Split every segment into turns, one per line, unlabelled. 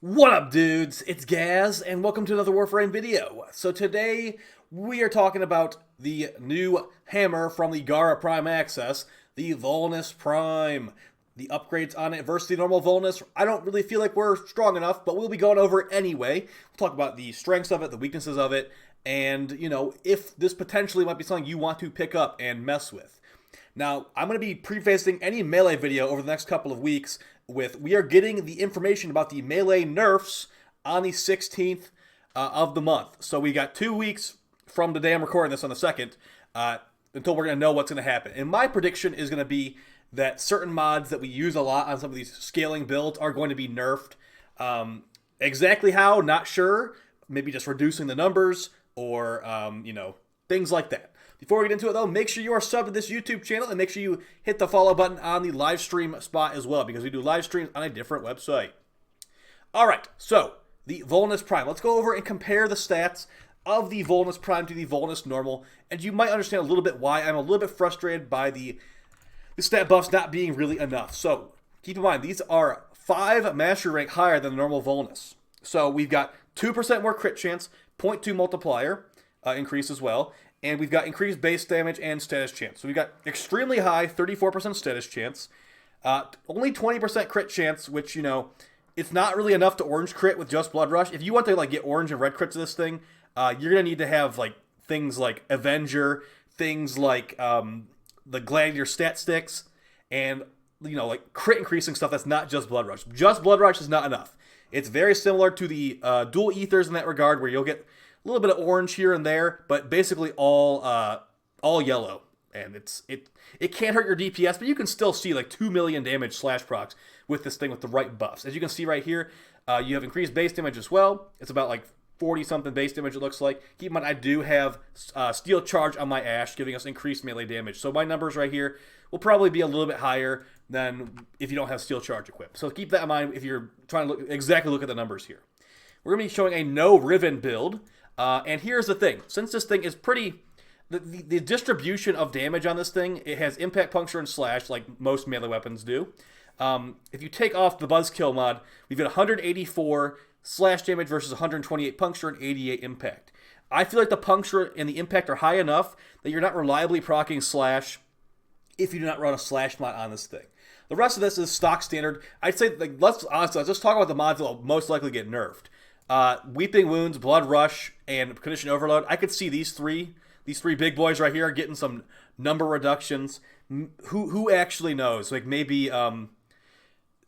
What up, dudes? It's Gaz, and welcome to another Warframe video. So today, we are talking about the new hammer from the Gara Prime Access, the Volnus Prime. The upgrades on it versus the normal Volnus, I don't really feel like we're strong enough, but we'll be going over it anyway. We'll talk about the strengths of it, the weaknesses of it, and, if this potentially might be something you want to pick up and mess with. Now, I'm going to be prefacing any Melee video over the next couple of weeks with we are getting the information about the Melee nerfs on the 16th of the month. So we got 2 weeks from the day I'm recording this on the 2nd until we're going to know what's going to happen. And my prediction is going to be that certain mods that we use a lot on some of these scaling builds are going to be nerfed. Exactly how, not sure. Maybe just reducing the numbers or, things like that. Before we get into it, though, make sure you are subbed to this YouTube channel and make sure you hit the follow button on the live stream spot as well, because we do live streams on a different website. All right, so the Volnus Prime. Let's go over and compare the stats of the Volnus Prime to the Volnus Normal, and you might understand a little bit why I'm a little bit frustrated by the stat buffs not being really enough. So keep in mind, these are 5 mastery rank higher than the normal Volnus. So we've got 2% more crit chance, 0.2 multiplier increase as well. And we've got increased base damage and status chance. So we've got extremely high 34% status chance, only 20% crit chance, which, it's not really enough to orange crit with just Blood Rush. If you want to get orange and red crits of this thing, you're going to need to have things like Avenger, things like the Gladiator stat sticks, and crit increasing stuff that's not just Blood Rush. Just Blood Rush is not enough. It's very similar to the dual ethers in that regard, where you'll get a little bit of orange here and there, but basically all yellow. And it can't hurt your DPS, but you can still see 2 million damage slash procs with this thing with the right buffs. As you can see right here, you have increased base damage as well. It's about 40 something base damage, it looks like. Keep in mind, I do have Steel Charge on my Ash, giving us increased melee damage. So my numbers right here will probably be a little bit higher than if you don't have Steel Charge equipped. So keep that in mind if you're trying to look at the numbers here. We're going to be showing a no Riven build. And here's the thing. Since this thing is pretty... The distribution of damage on this thing, it has impact, puncture, and slash like most melee weapons do. If you take off the Buzzkill mod, we've got 184 slash damage versus 128 puncture and 88 impact. I feel like the puncture and the impact are high enough that you're not reliably proccing slash if you do not run a slash mod on this thing. The rest of this is stock standard. I'd say, let's just talk about the mods that will most likely get nerfed. Weeping Wounds, Blood Rush, and Condition Overload. I could see these three big boys right here getting some number reductions. Who actually knows? Maybe I'm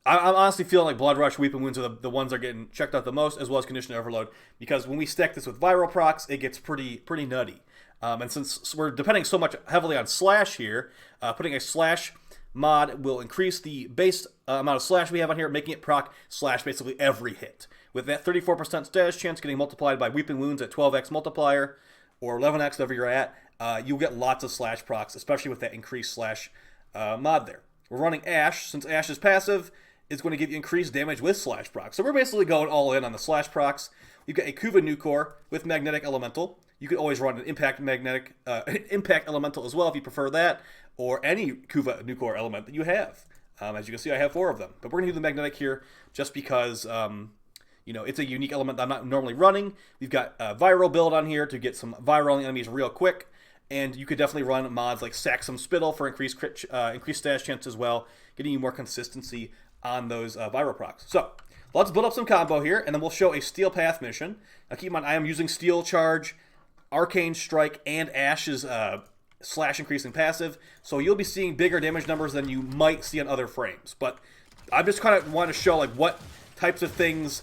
honestly feeling like Blood Rush, Weeping Wounds are the ones that are getting checked out the most, as well as Condition Overload, because when we stack this with viral procs, it gets pretty nutty. And since we're depending so much heavily on slash here, putting a slash mod will increase the base amount of slash we have on here, making it proc slash basically every hit. With that 34% status chance getting multiplied by Weeping Wounds at 12x multiplier, or 11x, whatever you're at, you'll get lots of slash procs, especially with that increased slash mod there. We're running Ash. Since Ash is passive, it's going to give you increased damage with slash procs. So we're basically going all in on the slash procs. You've got a Kuva Nucor with Magnetic Elemental. You could always run an Impact Elemental as well if you prefer that, or any Kuva Nucor element that you have. As you can see, I have 4 of them. But we're going to do the Magnetic here just because... it's a unique element that I'm not normally running. We've got a viral build on here to get some viral enemies real quick. And you could definitely run mods like Saxum Spittle for increased stash chance as well, getting you more consistency on those viral procs. So, let's build up some combo here, and then we'll show a Steel Path mission. Now keep in mind, I am using Steel Charge, Arcane Strike, and Ash's slash increasing passive. So you'll be seeing bigger damage numbers than you might see on other frames. But I just kind of want to show what types of things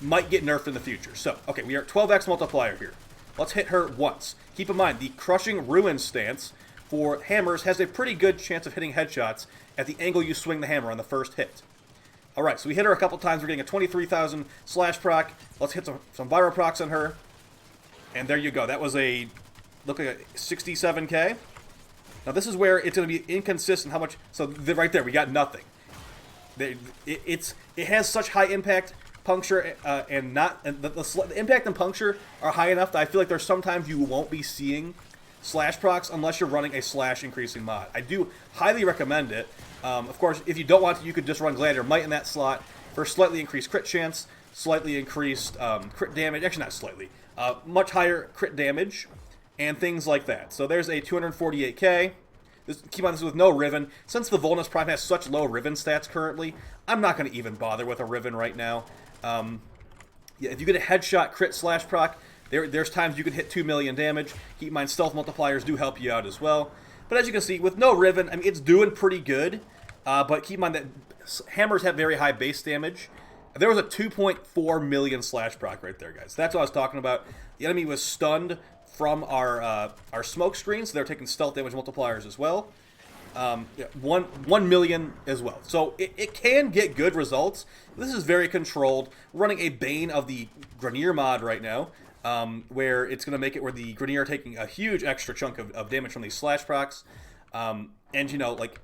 might get nerfed in the future. So, okay, we are at 12x multiplier here. Let's hit her once. Keep in mind, the Crushing Ruin stance for hammers has a pretty good chance of hitting headshots at the angle you swing the hammer on the first hit. Alright, so we hit her a couple times. We're getting a 23,000 slash proc. Let's hit some viral procs on her. And there you go. That was look like a 67k. Now this is where it's going to be inconsistent how much... So right there, we got nothing. It has such high impact... puncture and the impact and puncture are high enough that I feel like there's sometimes you won't be seeing slash procs unless you're running a slash increasing mod. I do highly recommend it. Of course, if you don't want to, you could just run Gladiator Might in that slot for slightly increased crit chance. slightly increased crit damage. Actually, not slightly. Much higher crit damage and things like that. So there's a 248k. Keep in mind, this is with no Riven. Since the Volnus Prime has such low Riven stats currently, I'm not going to even bother with a Riven right now. Yeah, if you get a headshot crit slash proc, there's times you can hit 2 million damage. Keep in mind, stealth multipliers do help you out as well. But as you can see, with no Riven, I mean, it's doing pretty good. But keep in mind that hammers have very high base damage. There was a 2.4 million slash proc right there, guys. That's what I was talking about. The enemy was stunned from our smoke screen, so they're taking stealth damage multipliers as well. Yeah, 1 million as well. So it can get good results. This is very controlled. We're running a Bane of the Grenier mod right now, where it's going to make it where the Grenier are taking a huge extra chunk of damage from these slash procs. And, you know, like,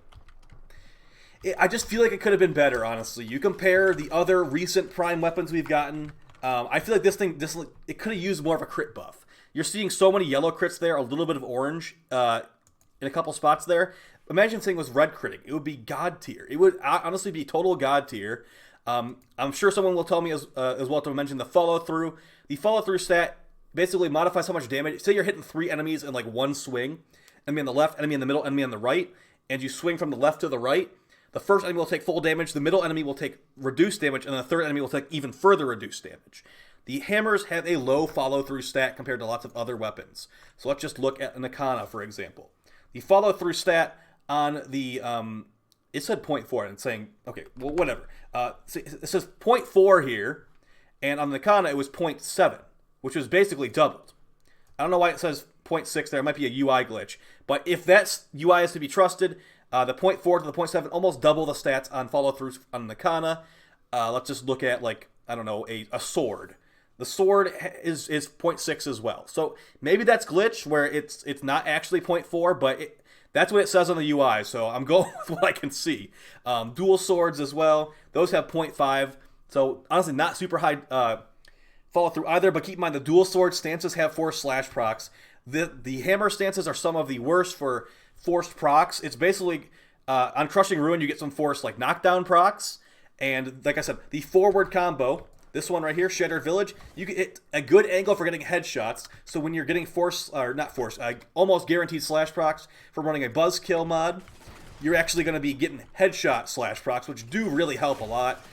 I just feel like it could have been better, honestly. You compare the other recent Prime weapons we've gotten, I feel like it could have used more of a crit buff. You're seeing so many yellow crits there, a little bit of orange in a couple spots there. Imagine saying was red critting. It would be god tier. It would honestly be total god tier. I'm sure someone will tell me as well to mention the follow through. The follow through stat basically modifies how much damage. Say you're hitting 3 enemies in like one swing. Enemy on the left, enemy in the middle, enemy on the right. And you swing from the left to the right. The first enemy will take full damage. The middle enemy will take reduced damage. And the third enemy will take even further reduced damage. The hammers have a low follow through stat compared to lots of other weapons. So let's just look at an Akana, for example. The follow through stat on the, it said 0.4, and it's saying, okay, well, whatever. It says 0.4 here, and on the Nakana it was 0.7, which was basically doubled. I don't know why it says 0.6 there. It might be a UI glitch. But if that UI is to be trusted, the 0.4 to the 0.7 almost double the stats on follow-throughs on the Nakana. Let's just look at, like, I don't know, a sword. The sword is 0.6 as well. So maybe that's glitch where it's not actually 0.4, but that's what it says on the UI, so I'm going with what I can see. Dual swords as well. Those have 0.5. So honestly, not super high follow through either, but keep in mind the dual sword stances have 4 slash procs. The hammer stances are some of the worst for forced procs. It's basically, on Crushing Ruin, you get some forced like knockdown procs. And like I said, the forward combo, this one right here, Shattered Village, you get a good angle for getting headshots. So when you're getting almost guaranteed slash procs from running a buzzkill mod, you're actually going to be getting headshot slash procs, which do really help a lot.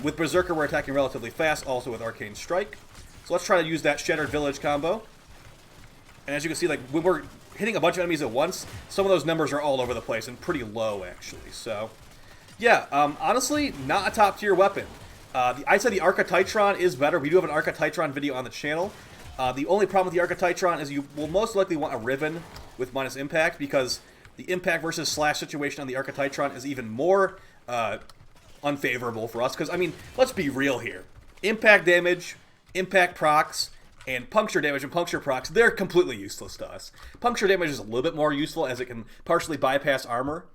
With Berserker, we're attacking relatively fast, also with Arcane Strike. So let's try to use that Shattered Village combo. And as you can see, like when we're hitting a bunch of enemies at once, some of those numbers are all over the place and pretty low, actually. So, yeah, honestly, not a top-tier weapon. I'd say the Archititron is better. We do have an Archititron video on the channel. The only problem with the Archititron is you will most likely want a Riven with minus impact, because the impact versus slash situation on the Archititron is even more unfavorable for us. Because, I mean, let's be real here. Impact damage, impact procs, and puncture damage and puncture procs, they're completely useless to us. Puncture damage is a little bit more useful as it can partially bypass armor.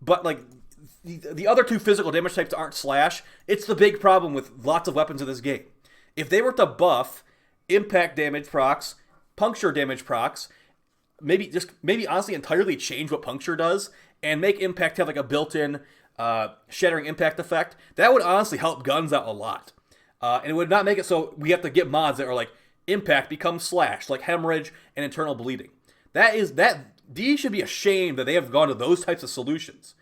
But, like, the other two physical damage types aren't slash. It's the big problem with lots of weapons in this game. If they were to buff impact damage procs, puncture damage procs, maybe honestly entirely change what puncture does and make impact have like a built-in shattering impact effect, that would honestly help guns out a lot. And it would not make it so we have to get mods that are like impact becomes slash, like hemorrhage and internal bleeding. D should be ashamed that they have gone to those types of solutions.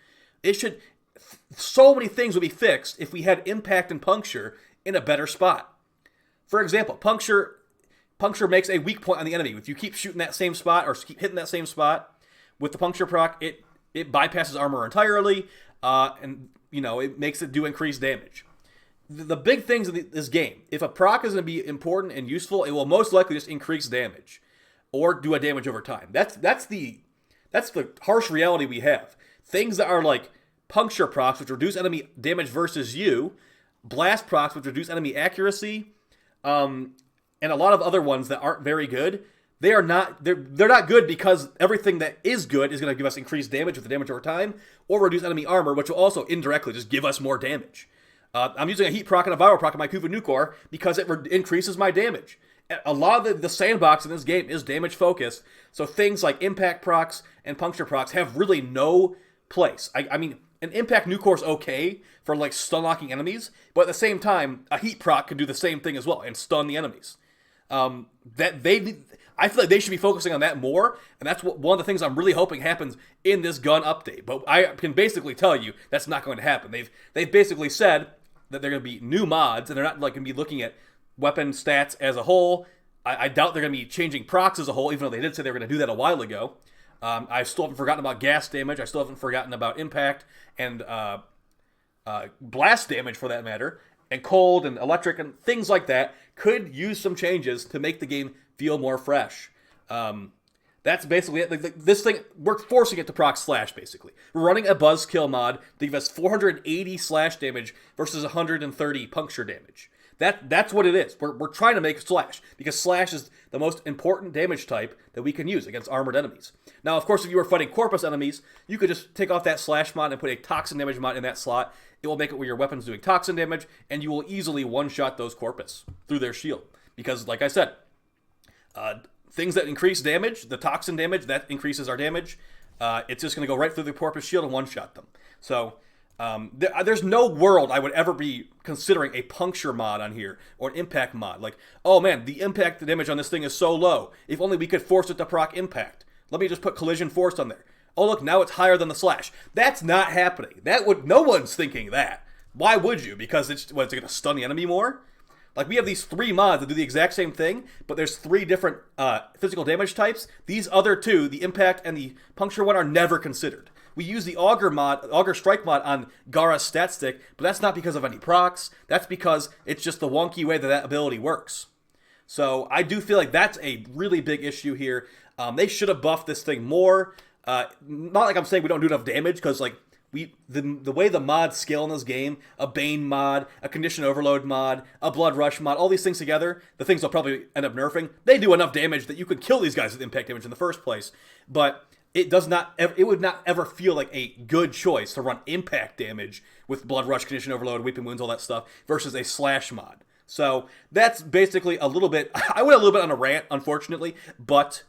So many things would be fixed if we had impact and puncture in a better spot. For example, puncture makes a weak point on the enemy. If you keep shooting that same spot or keep hitting that same spot with the puncture proc, it bypasses armor entirely, and you know it makes it do increased damage. The big things in this game, if a proc is going to be important and useful, it will most likely just increase damage or do a damage over time. That's the harsh reality we have. Things that are like puncture procs, which reduce enemy damage versus you, blast procs, which reduce enemy accuracy, and a lot of other ones that aren't very good. They're not good because everything that is good is going to give us increased damage with the damage over time, or reduce enemy armor, which will also indirectly just give us more damage. I'm using a heat proc and a viral proc on my Kuva Nukor because it increases my damage. A lot of the sandbox in this game is damage focused, so things like impact procs and puncture procs have really no place. I mean, an impact new core is okay for like stun locking enemies, but at the same time, a heat proc can do the same thing as well and stun the enemies. I feel like they should be focusing on that more, and that's one of the things I'm really hoping happens in this gun update. But I can basically tell you that's not going to happen. They've basically said that they're going to be new mods, and they're not like going to be looking at weapon stats as a whole. I doubt they're going to be changing procs as a whole, even though they did say they were going to do that a while ago. I still haven't forgotten about gas damage. I still haven't forgotten about impact and blast damage, for that matter, and cold and electric and things like that could use some changes to make the game feel more fresh. That's basically it. Like, this thing, we're forcing it to proc slash, basically. We're running a buzzkill mod to give us 480 slash damage versus 130 puncture damage. That's what it is. We're trying to make slash, because slash is the most important damage type that we can use against armored enemies. Now, of course, if you were fighting corpus enemies, you could just take off that slash mod and put a toxin damage mod in that slot. It will make it where your weapon's doing toxin damage, and you will easily one-shot those corpus through their shield. Because, like I said, things that increase damage, the toxin damage, that increases our damage. It's just going to go right through the corpus shield and one-shot them. So there's no world I would ever be considering a puncture mod on here, or an impact mod. Like, oh man, the impact damage on this thing is so low. If only we could force it to proc impact. Let me just put collision force on there. Oh look, now it's higher than the slash. That's not happening. No one's thinking that. Why would you? Because it's going to stun the enemy more? Like, we have these 3 mods that do the exact same thing, but there's 3 different physical damage types. These other 2, the impact and the puncture one, are never considered. We use the Augur Strike mod on Gara's stat stick, but that's not because of any procs. That's because it's just the wonky way that ability works. So I do feel like that's a really big issue here. They should have buffed this thing more. Not like I'm saying we don't do enough damage, because like the way the mods scale in this game, a Bane mod, a Condition Overload mod, a Blood Rush mod, all these things together, the things they'll probably end up nerfing, they do enough damage that you could kill these guys with impact damage in the first place. But it would not ever feel like a good choice to run impact damage with Blood Rush, Condition Overload, Weeping Wounds, all that stuff, versus a slash mod. So that's basically a little bit, I went a little bit on a rant, unfortunately, but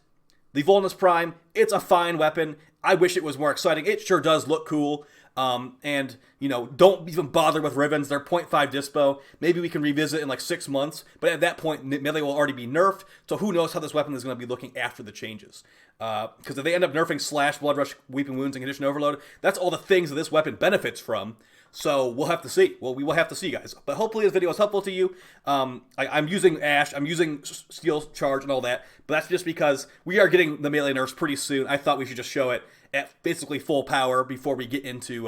the Volnus Prime, it's a fine weapon. I wish it was more exciting. It sure does look cool. And, you know, don't even bother with Rivens. They're 0.5 dispo. Maybe we can revisit in like 6 months. But at that point, melee will already be nerfed. So who knows how this weapon is going to be looking after the changes. Because if they end up nerfing Slash, Blood Rush, Weeping Wounds, and Condition Overload, that's all the things that this weapon benefits from. So we'll have to see. Well, we will have to see, guys. But hopefully this video is helpful to you. I'm using Ash, I'm using Steel Charge and all that. But that's just because we are getting the melee nerfs pretty soon. I thought we should just show it at basically full power before we get into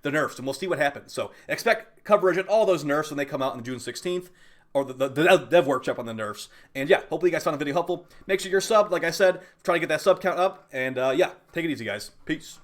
the nerfs. And we'll see what happens. So expect coverage on all those nerfs when they come out on June 16th. Or the dev workshop on the nerfs. And yeah, hopefully you guys found the video helpful. Make sure you're subbed, like I said. Try to get that sub count up. And yeah, take it easy, guys. Peace.